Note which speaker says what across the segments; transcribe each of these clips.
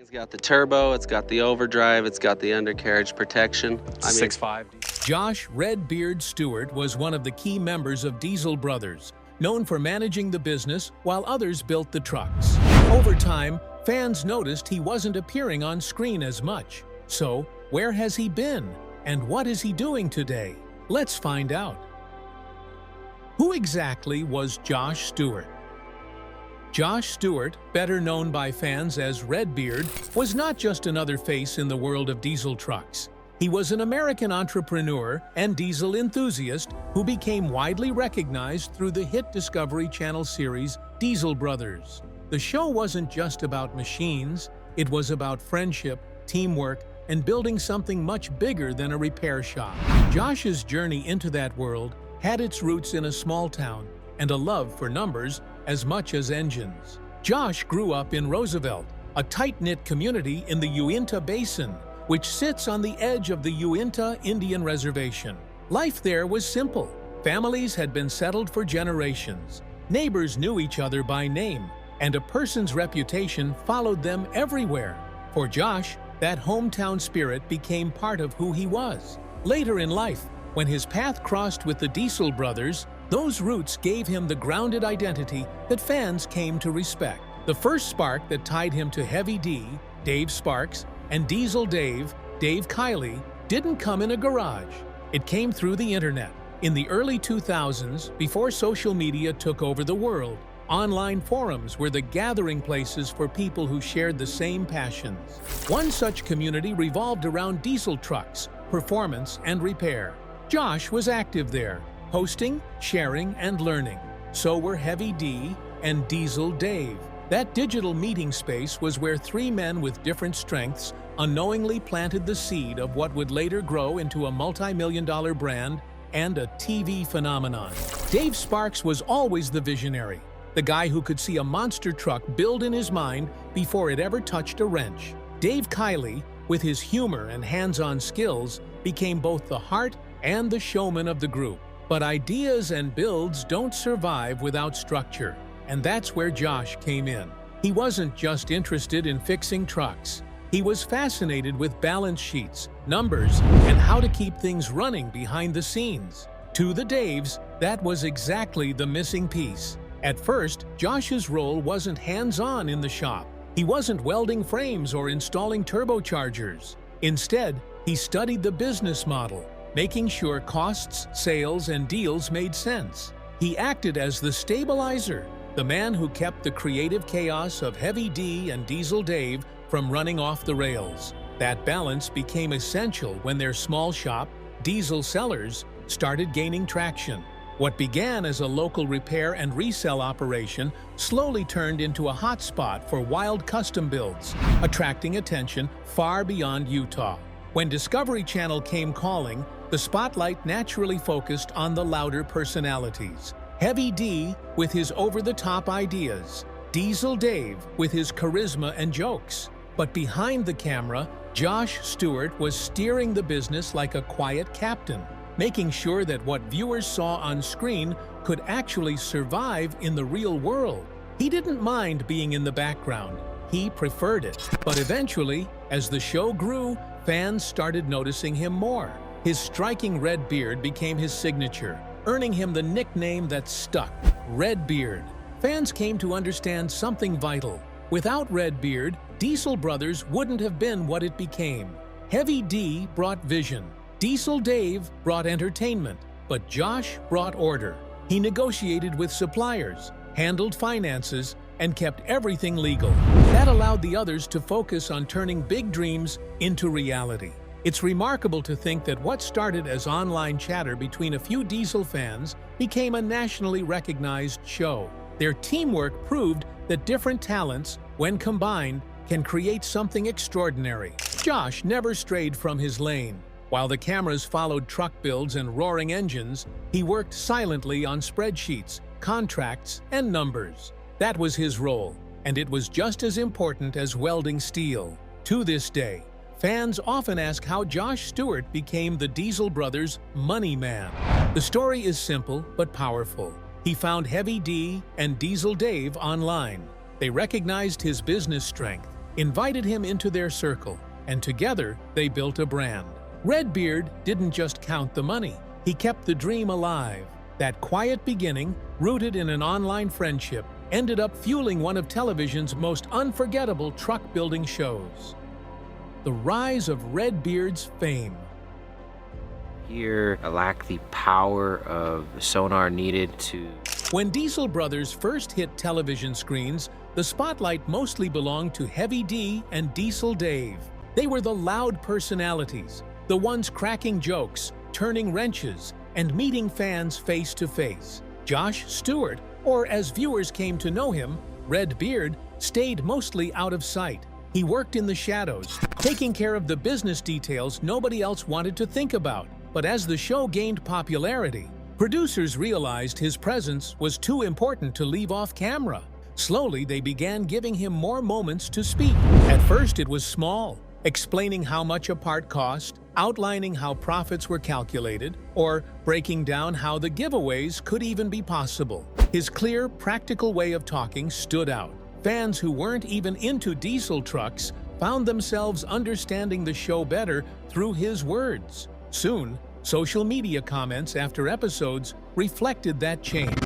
Speaker 1: It's got the turbo, it's got the overdrive, it's got the undercarriage protection.
Speaker 2: 6.5.
Speaker 3: Josh "Redbeard" Stuart was one of the key members of Diesel Brothers, known for managing the business while others built the trucks. Over time, fans noticed he wasn't appearing on screen as much. So, where has he been? And what is he doing today? Let's find out. Who exactly was Josh Stuart? Josh Stuart, better known by fans as Redbeard, was not just another face in the world of diesel trucks. He was an American entrepreneur and diesel enthusiast who became widely recognized through the hit Discovery Channel series Diesel Brothers. The show wasn't just about machines, it was about friendship, teamwork, and building something much bigger than a repair shop. Josh's journey into that world had its roots in a small town and a love for numbers as much as engines. Josh grew up in Roosevelt, a tight-knit community in the Uinta Basin, which sits on the edge of the Uinta Indian Reservation. Life there was simple. Families had been settled for generations. Neighbors knew each other by name, and a person's reputation followed them everywhere. For Josh, that hometown spirit became part of who he was. Later in life, when his path crossed with the Diesel Brothers, those roots gave him the grounded identity that fans came to respect. The first spark that tied him to Heavy D, Dave Sparks, and Diesel Dave, Dave Kiley, didn't come in a garage. It came through the internet. In the early 2000s, before social media took over the world, online forums were the gathering places for people who shared the same passions. One such community revolved around diesel trucks, performance, and repair. Josh was active there, hosting, sharing, and learning. So were Heavy D and Diesel Dave. That digital meeting space was where three men with different strengths unknowingly planted the seed of what would later grow into a multi-million-dollar brand and a TV phenomenon. Dave Sparks was always the visionary, the guy who could see a monster truck build in his mind before it ever touched a wrench. Dave Kiley, with his humor and hands-on skills, became both the heart and the showman of the group. But ideas and builds don't survive without structure, and that's where Josh came in. He wasn't just interested in fixing trucks. He was fascinated with balance sheets, numbers, and how to keep things running behind the scenes. To the Daves, that was exactly the missing piece. At first, Josh's role wasn't hands-on in the shop. He wasn't welding frames or installing turbochargers. Instead, he studied the business model, making sure costs, sales, and deals made sense. He acted as the stabilizer, the man who kept the creative chaos of Heavy D and Diesel Dave from running off the rails. That balance became essential when their small shop, DieselSellerz, started gaining traction. What began as a local repair and resell operation slowly turned into a hotspot for wild custom builds, attracting attention far beyond Utah. When Discovery Channel came calling, the spotlight naturally focused on the louder personalities. Heavy D with his over-the-top ideas, Diesel Dave with his charisma and jokes. But behind the camera, Josh Stuart was steering the business like a quiet captain, making sure that what viewers saw on screen could actually survive in the real world. He didn't mind being in the background. He preferred it. But eventually, as the show grew, fans started noticing him more. His striking red beard became his signature, earning him the nickname that stuck, Redbeard. Fans came to understand something vital. Without Redbeard, Diesel Brothers wouldn't have been what it became. Heavy D brought vision. Diesel Dave brought entertainment, but Josh brought order. He negotiated with suppliers, handled finances, and kept everything legal. That allowed the others to focus on turning big dreams into reality. It's remarkable to think that what started as online chatter between a few diesel fans became a nationally recognized show. Their teamwork proved that different talents, when combined, can create something extraordinary. Josh never strayed from his lane. While the cameras followed truck builds and roaring engines, he worked silently on spreadsheets, contracts, and numbers. That was his role, and it was just as important as welding steel. To this day, fans often ask how Josh Stuart became the Diesel Brothers' money man. The story is simple but powerful. He found Heavy D and Diesel Dave online. They recognized his business strength, invited him into their circle, and together they built a brand. Redbeard didn't just count the money, he kept the dream alive. That quiet beginning, rooted in an online friendship, ended up fueling one of television's most unforgettable truck-building shows. The rise of Redbeard's fame.
Speaker 2: Here, I lack the power of sonar needed to...
Speaker 3: When Diesel Brothers first hit television screens, the spotlight mostly belonged to Heavy D and Diesel Dave. They were the loud personalities, the ones cracking jokes, turning wrenches, and meeting fans face to face. Josh Stuart, or as viewers came to know him, Redbeard, stayed mostly out of sight. He worked in the shadows, taking care of the business details nobody else wanted to think about. But as the show gained popularity, producers realized his presence was too important to leave off camera. Slowly, they began giving him more moments to speak. At first, it was small, explaining how much a part cost, outlining how profits were calculated, or breaking down how the giveaways could even be possible. His clear, practical way of talking stood out. Fans who weren't even into diesel trucks found themselves understanding the show better through his words. Soon, social media comments after episodes reflected that change.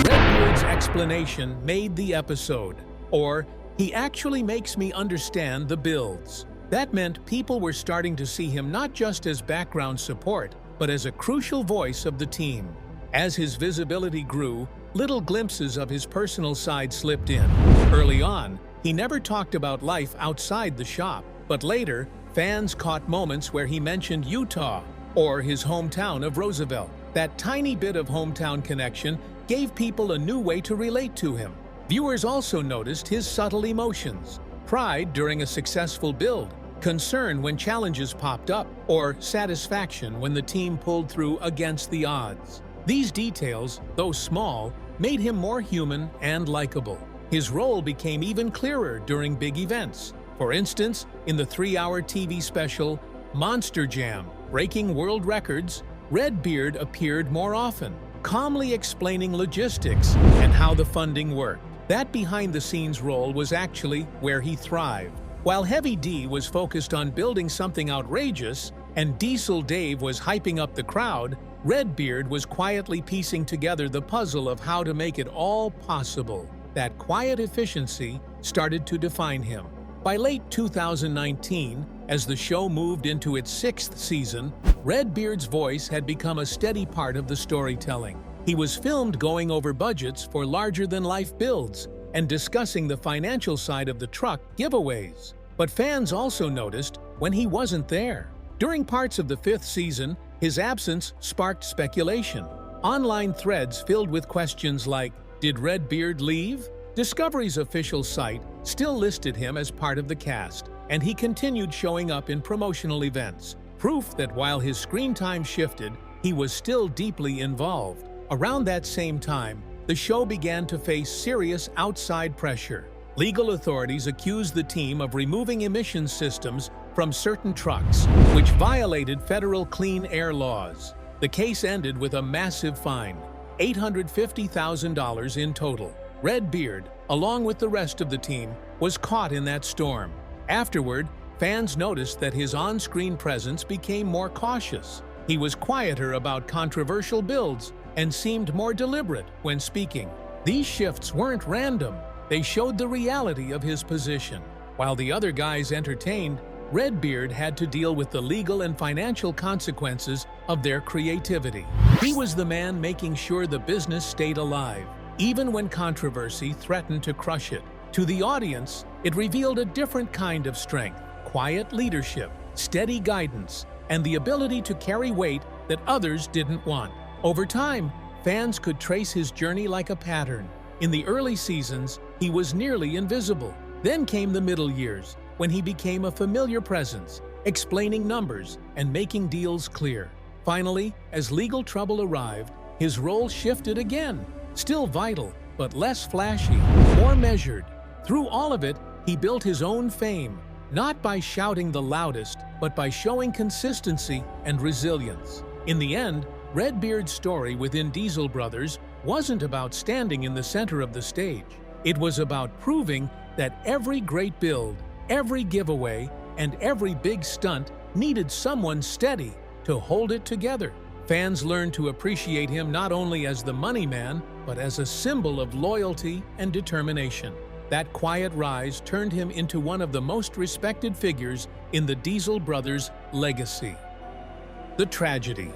Speaker 3: Redbeard's explanation made the episode, or he actually makes me understand the builds. That meant people were starting to see him not just as background support, but as a crucial voice of the team. As his visibility grew, little glimpses of his personal side slipped in. Early on, he never talked about life outside the shop, but later, fans caught moments where he mentioned Utah or his hometown of Roosevelt. That tiny bit of hometown connection gave people a new way to relate to him. Viewers also noticed his subtle emotions: pride during a successful build, concern when challenges popped up, or satisfaction when the team pulled through against the odds. These details, though small, made him more human and likable. His role became even clearer during big events. For instance, in the 3-hour TV special Monster Jam, Breaking World Records, Redbeard appeared more often, calmly explaining logistics and how the funding worked. That behind-the-scenes role was actually where he thrived. While Heavy D was focused on building something outrageous and Diesel Dave was hyping up the crowd, Redbeard was quietly piecing together the puzzle of how to make it all possible. That quiet efficiency started to define him. By late 2019, as the show moved into its 6th season, Redbeard's voice had become a steady part of the storytelling. He was filmed going over budgets for larger-than-life builds and discussing the financial side of the truck giveaways. But fans also noticed when he wasn't there. During parts of the 5th season, his absence sparked speculation. Online threads filled with questions like, "Did Redbeard leave?" Discovery's official site still listed him as part of the cast, and he continued showing up in promotional events, proof that while his screen time shifted, he was still deeply involved. Around that same time, the show began to face serious outside pressure. Legal authorities accused the team of removing emissions systems from certain trucks, which violated federal clean air laws. The case ended with a massive fine, $850,000 in total. Redbeard, along with the rest of the team, was caught in that storm. Afterward, fans noticed that his on-screen presence became more cautious. He was quieter about controversial builds and seemed more deliberate when speaking. These shifts weren't random. They showed the reality of his position. While the other guys entertained, Redbeard had to deal with the legal and financial consequences of their creativity. He was the man making sure the business stayed alive, even when controversy threatened to crush it. To the audience, it revealed a different kind of strength: quiet leadership, steady guidance, and the ability to carry weight that others didn't want. Over time, fans could trace his journey like a pattern. In the early seasons, he was nearly invisible. Then came the middle years, when he became a familiar presence, explaining numbers and making deals clear. Finally, as legal trouble arrived, his role shifted again. Still vital, but less flashy, more measured. Through all of it, he built his own fame, not by shouting the loudest, but by showing consistency and resilience. In the end, Redbeard's story within Diesel Brothers wasn't about standing in the center of the stage. It was about proving that every great build Every giveaway and every big stunt needed someone steady to hold it together. Fans learned to appreciate him not only as the money man, but as a symbol of loyalty and determination. That quiet rise turned him into one of the most respected figures in the Diesel brothers' legacy. The tragedy.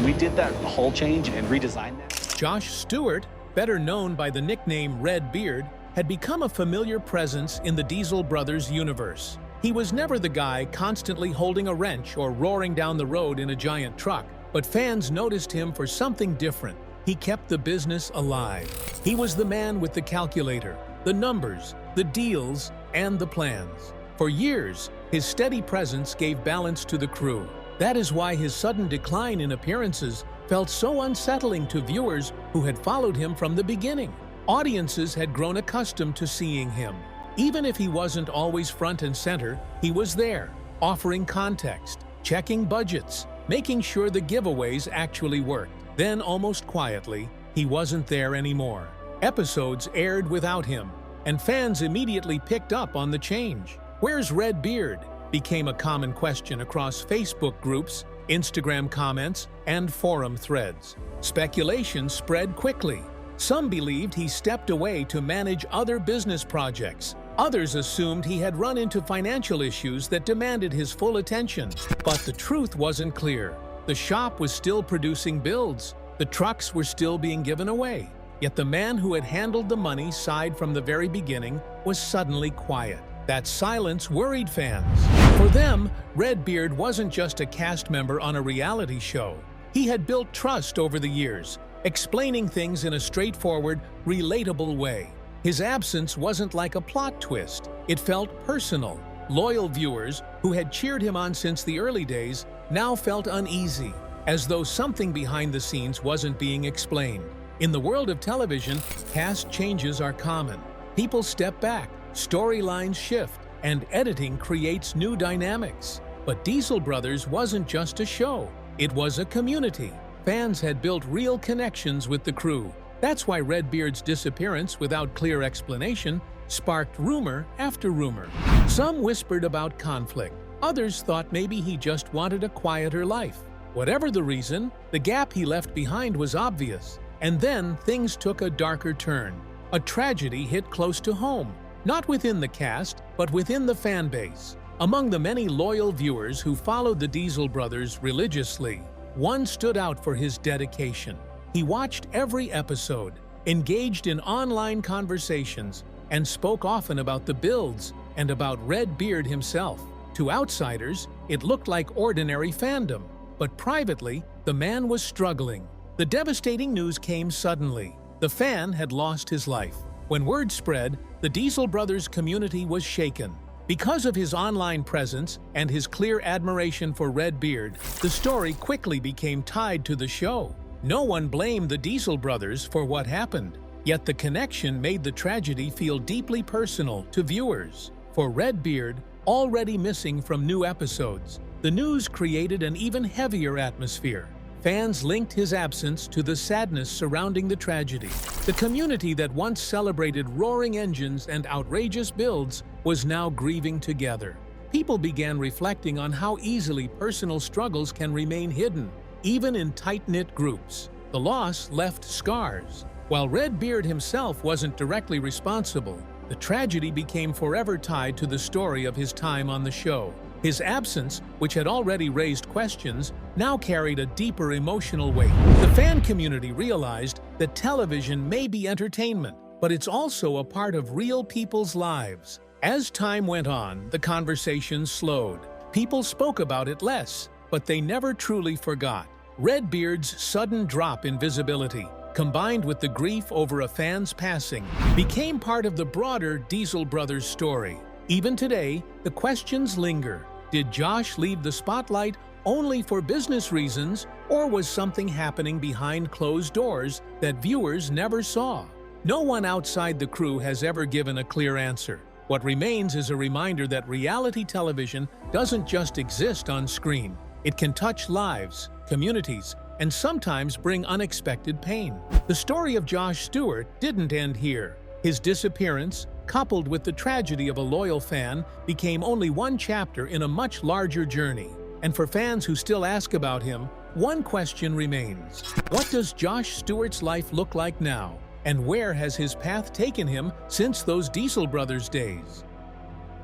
Speaker 4: We did that whole change and redesigned that.
Speaker 3: Josh Stuart, better known by the nickname Redbeard, had become a familiar presence in the Diesel brothers' universe. He was never the guy constantly holding a wrench or roaring down the road in a giant truck, but fans noticed him for something different. He kept the business alive. He was the man with the calculator, the numbers, the deals, and the plans. For years, his steady presence gave balance to the crew. That is why his sudden decline in appearances felt so unsettling to viewers who had followed him from the beginning. Audiences had grown accustomed to seeing him. Even if he wasn't always front and center, he was there, offering context, checking budgets, making sure the giveaways actually worked. Then, almost quietly, he wasn't there anymore. Episodes aired without him, and fans immediately picked up on the change. "Where's Redbeard?" became a common question across Facebook groups, Instagram comments, and forum threads. Speculation spread quickly. Some believed he stepped away to manage other business projects. Others assumed he had run into financial issues that demanded his full attention. But the truth wasn't clear. The shop was still producing builds. The trucks were still being given away. Yet the man who had handled the money side from the very beginning was suddenly quiet. That silence worried fans. For them, Redbeard wasn't just a cast member on a reality show. He had built trust over the years, explaining things in a straightforward, relatable way. His absence wasn't like a plot twist. It felt personal. Loyal viewers, who had cheered him on since the early days, now felt uneasy, as though something behind the scenes wasn't being explained. In the world of television, cast changes are common. People step back, storylines shift, and editing creates new dynamics. But Diesel Brothers wasn't just a show. It was a community. Fans had built real connections with the crew. That's why Redbeard's disappearance without clear explanation sparked rumor after rumor. Some whispered about conflict. Others thought maybe he just wanted a quieter life. Whatever the reason, the gap he left behind was obvious. And then things took a darker turn. A tragedy hit close to home, not within the cast, but within the fan base. Among the many loyal viewers who followed the Diesel brothers religiously, one stood out for his dedication. He watched every episode, engaged in online conversations, and spoke often about the builds and about Redbeard himself. To outsiders, it looked like ordinary fandom, but privately, the man was struggling. The devastating news came suddenly. The fan had lost his life. When word spread, the Diesel brothers community was shaken. Because of his online presence and his clear admiration for Redbeard, the story quickly became tied to the show. No one blamed the Diesel brothers for what happened, yet the connection made the tragedy feel deeply personal to viewers. For Redbeard, already missing from new episodes, the news created an even heavier atmosphere. Fans linked his absence to the sadness surrounding the tragedy. The community that once celebrated roaring engines and outrageous builds was now grieving together. People began reflecting on how easily personal struggles can remain hidden, even in tight-knit groups. The loss left scars. While Redbeard himself wasn't directly responsible, the tragedy became forever tied to the story of his time on the show. His absence, which had already raised questions, now carried a deeper emotional weight. The fan community realized that television may be entertainment, but it's also a part of real people's lives. As time went on, the conversation slowed. People spoke about it less, but they never truly forgot. Redbeard's sudden drop in visibility, combined with the grief over a fan's passing, became part of the broader Diesel brothers story. Even today, the questions linger. Did Josh leave the spotlight only for business reasons, or was something happening behind closed doors that viewers never saw? No one outside the crew has ever given a clear answer. What remains is a reminder that reality television doesn't just exist on screen. It can touch lives, communities, and sometimes bring unexpected pain. The story of Josh Stuart didn't end here. His disappearance, coupled with the tragedy of a loyal fan, became only one chapter in a much larger journey. And for fans who still ask about him, one question remains. What does Josh Stewart's life look like now? And where has his path taken him since those Diesel Brothers days?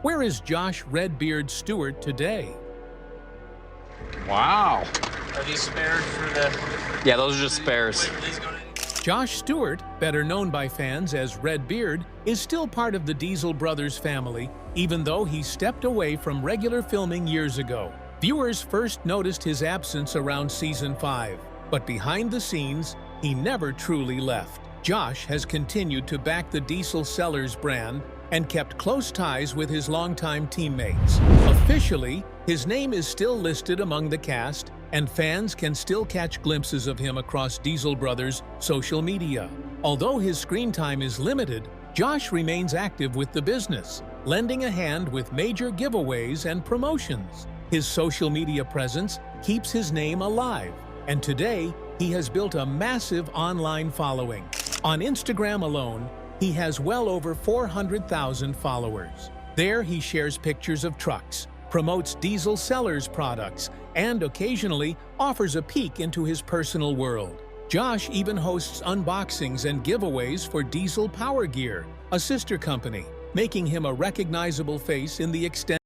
Speaker 3: Where is Josh Redbeard Stewart today?
Speaker 4: Wow.
Speaker 2: Are these spares for the...
Speaker 4: Yeah, those are just spares.
Speaker 3: Josh Stewart, better known by fans as Redbeard, is still part of the Diesel Brothers family, even though he stepped away from regular filming years ago. Viewers first noticed his absence around Season 5, but behind the scenes, he never truly left. Josh has continued to back the DieselSellerz brand and kept close ties with his longtime teammates. Officially, his name is still listed among the cast, and fans can still catch glimpses of him across Diesel Brothers' social media. Although his screen time is limited, Josh remains active with the business, lending a hand with major giveaways and promotions. His social media presence keeps his name alive, and today he has built a massive online following. On Instagram alone, he has well over 400,000 followers. There he shares pictures of trucks, promotes DieselSellerz products, and occasionally offers a peek into his personal world. Josh even hosts unboxings and giveaways for Diesel Power Gear, a sister company, making him a recognizable face in the extended.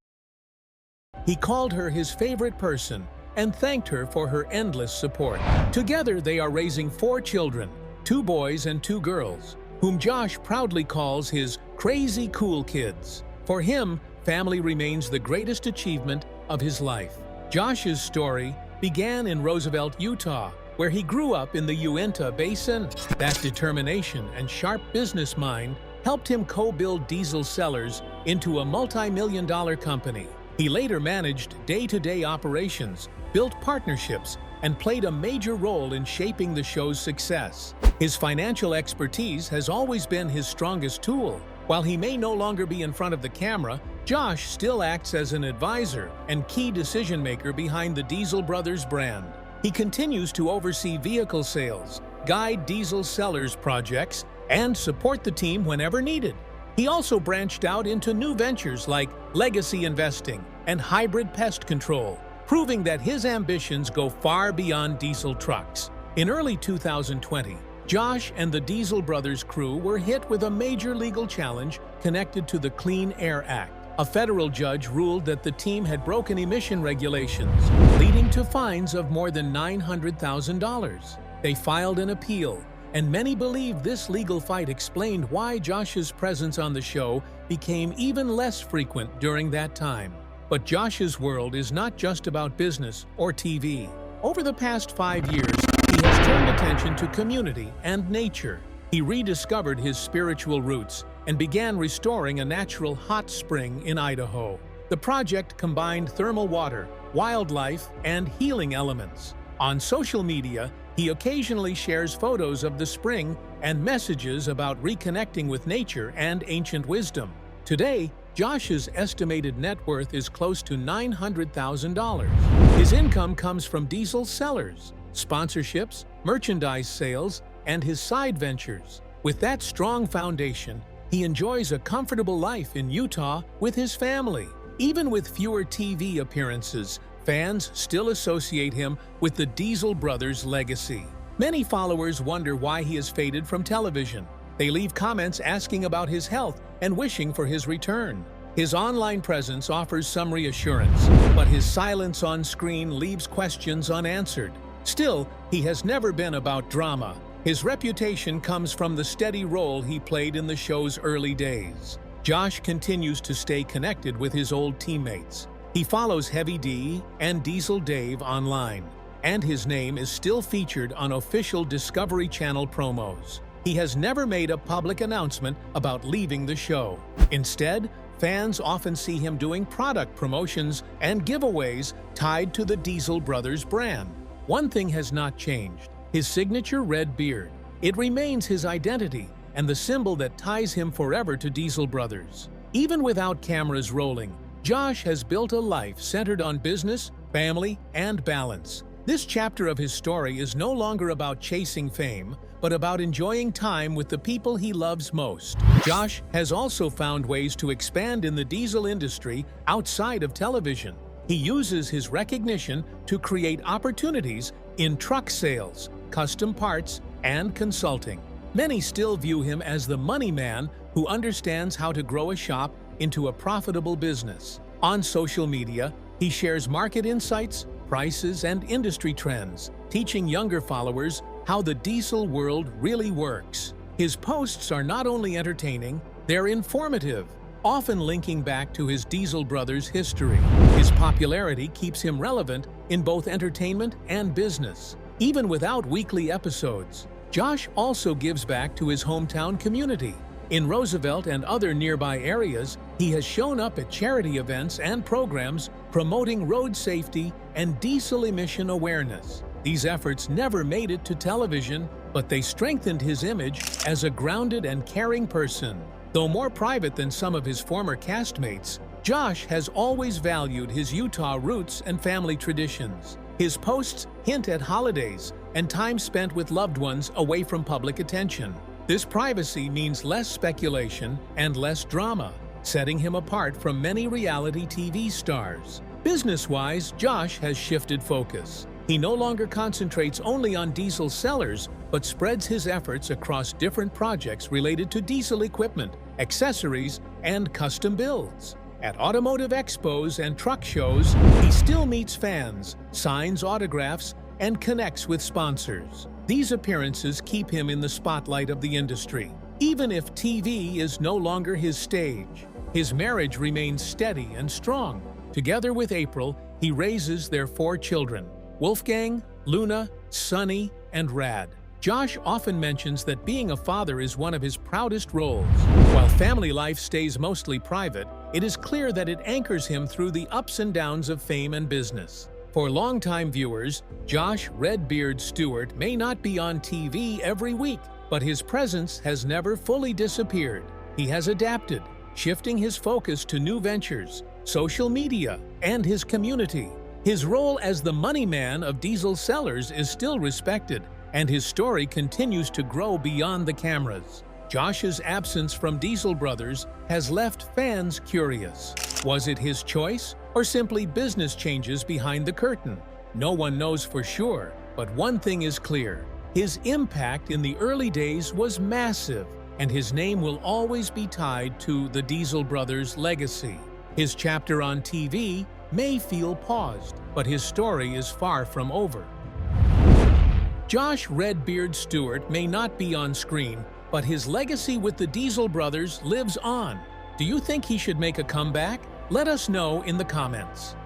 Speaker 3: He called her his favorite person and thanked her for her endless support. Together they are raising 4 children, 2 boys and 2 girls, whom Josh proudly calls his crazy cool kids. For him, family remains the greatest achievement of his life. Josh's story began in Roosevelt, Utah, where he grew up in the Uinta Basin. That determination and sharp business mind helped him co-build DieselSellerz into a multi-million-dollar company. He later managed day-to-day operations, built partnerships, and played a major role in shaping the show's success. His financial expertise has always been his strongest tool. While he may no longer be in front of the camera, Josh still acts as an advisor and key decision-maker behind the Diesel Brothers brand. He continues to oversee vehicle sales, guide DieselSellerz projects, and support the team whenever needed. He also branched out into new ventures like legacy investing and hybrid pest control, proving that his ambitions go far beyond diesel trucks. In early 2020, Josh and the Diesel Brothers crew were hit with a major legal challenge connected to the Clean Air Act. A federal judge ruled that the team had broken emission regulations, leading to fines of more than $900,000. They filed an appeal, and many believe this legal fight explained why Josh's presence on the show became even less frequent during that time. But Josh's world is not just about business or TV. Over the past 5 years, he has turned attention to community and nature. He rediscovered his spiritual roots and began restoring a natural hot spring in Idaho. The project combined thermal water, wildlife, and healing elements. On social media, he occasionally shares photos of the spring and messages about reconnecting with nature and ancient wisdom. Today, Josh's estimated net worth is close to $900,000. His income comes from DieselSellerz, sponsorships, merchandise sales, and his side ventures. With that strong foundation, he enjoys a comfortable life in Utah with his family. Even with fewer TV appearances, fans still associate him with the Diesel Brothers' legacy. Many followers wonder why he has faded from television. They leave comments asking about his health and wishing for his return. His online presence offers some reassurance, but his silence on screen leaves questions unanswered. Still, he has never been about drama. His reputation comes from the steady role he played in the show's early days. Josh continues to stay connected with his old teammates. He follows Heavy D and Diesel Dave online, and his name is still featured on official Discovery Channel promos. He has never made a public announcement about leaving the show. Instead, fans often see him doing product promotions and giveaways tied to the Diesel Brothers brand. One thing has not changed: his signature red beard. It remains his identity and the symbol that ties him forever to Diesel Brothers. Even without cameras rolling, Josh has built a life centered on business, family, and balance. This chapter of his story is no longer about chasing fame, but about enjoying time with the people he loves most. Josh has also found ways to expand in the diesel industry outside of television. He uses his recognition to create opportunities in truck sales, custom parts, and consulting. Many still view him as the money man who understands how to grow a shop into a profitable business. On social media, he shares market insights, prices, and industry trends, teaching younger followers how the diesel world really works. His posts are not only entertaining, they're informative, often linking back to his Diesel Brothers history. His popularity keeps him relevant in both entertainment and business. Even without weekly episodes, Josh also gives back to his hometown community. In Roosevelt and other nearby areas, he has shown up at charity events and programs promoting road safety and diesel emission awareness. These efforts never made it to television, but they strengthened his image as a grounded and caring person. Though more private than some of his former castmates, Josh has always valued his Utah roots and family traditions. His posts hint at holidays and time spent with loved ones away from public attention. This privacy means less speculation and less drama, setting him apart from many reality TV stars. Business-wise, Josh has shifted focus. He no longer concentrates only on DieselSellerz, but spreads his efforts across different projects related to diesel equipment, accessories, and custom builds. At automotive expos and truck shows, he still meets fans, signs autographs, and connects with sponsors. These appearances keep him in the spotlight of the industry. Even if TV is no longer his stage, his marriage remains steady and strong. Together with April, he raises their 4 children: Wolfgang, Luna, Sunny, and Rad. Josh often mentions that being a father is one of his proudest roles. While family life stays mostly private, it is clear that it anchors him through the ups and downs of fame and business. For longtime viewers, Josh "Redbeard" Stuart may not be on TV every week, but his presence has never fully disappeared. He has adapted, shifting his focus to new ventures, social media, and his community. His role as the money man of DieselSellerz is still respected, and his story continues to grow beyond the cameras. Josh's absence from Diesel Brothers has left fans curious. Was it his choice, or simply business changes behind the curtain? No one knows for sure, but one thing is clear: his impact in the early days was massive, and his name will always be tied to the Diesel Brothers' legacy. His chapter on TV may feel paused, but his story is far from over. Josh "Redbeard" Stuart may not be on screen, but his legacy with the Diesel Brothers lives on. Do you think he should make a comeback? Let us know in the comments.